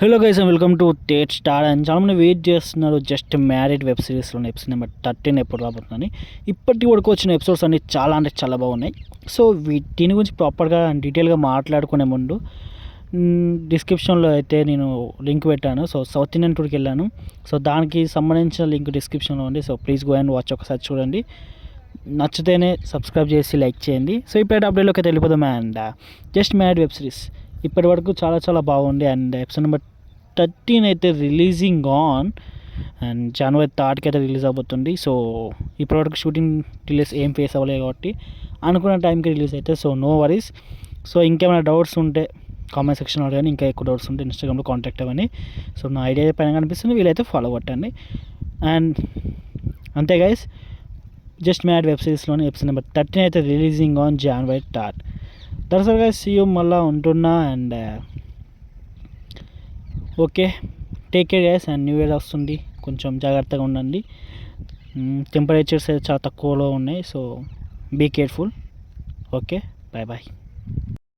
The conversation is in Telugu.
Hello guys and welcome to Tate star. And చాలామంది వెయిట్ చేస్తున్నారు జస్ట్ మ్యారీడ్ వెబ్ సిరీస్లో ఎపిసోడ్ నెంబర్ 13 ఎప్పుడు రాబోతుందని. ఇప్పటి వరకు వచ్చిన ఎపిసోడ్స్ అన్ని చాలా అంటే చాలా బాగున్నాయి. సో దీని గురించి ప్రాపర్గా డీటెయిల్గా మాట్లాడుకునే ముందు డిస్క్రిప్షన్లో అయితే నేను లింక్ పెట్టాను. సో సౌత్ ఇండియన్ టూర్కి వెళ్ళాను. సో దానికి సంబంధించిన లింక్ డిస్క్రిప్షన్లో ఉంది. So please go and watch, ఒకసారి చూడండి. నచ్చితేనే సబ్స్క్రైబ్ చేసి లైక్ చేయండి. సో ఇప్పుడు అప్డేట్లోకి అయితే వెళ్ళిపోదాం. And just married web series ఇప్పటి వరకు చాలా చాలా బాగుంది. అండ్ ఎపిసోడ్ నెంబర్ 13 అయితే రిలీజింగ్ ఆన్ అండ్ జనవరి 3కి అయితే రిలీజ్ అవబోతుంది. సో ఇప్పటివరకు షూటింగ్ డిలేస్ ఏం ఫేస్ అవ్వలేదు కాబట్టి అనుకున్న టైంకి రిలీజ్ అయితే సో నో వరీస్. సో ఇంకేమైనా డౌట్స్ ఉంటే కామెంట్ సెక్షన్లో అడగండి. ఇంకా ఎక్కువ డౌట్స్ ఉంటే ఇన్స్టాగ్రామ్లో కాంటాక్ట్ అవ్వండి. సో నా ఐడియా పైన కనిపిస్తుంది, వీలైతే ఫాలో కొట్టండి. అండ్ అంతే గైస్, జస్ట్ మ్యాడ్ వెబ్ సిరీస్లోని ఎపిసోడ్ నెంబర్ 13 అయితే releasing on January 3. That's all guys, see you మళ్ళీ ఉంటున్నా. And okay, take care guys. And new year వస్తుంది, కొంచెం జాగ్రత్తగా ఉండండి. టెంపరేచర్స్ చాలా తక్కువలో ఉన్నాయి. So be careful. Okay, bye bye.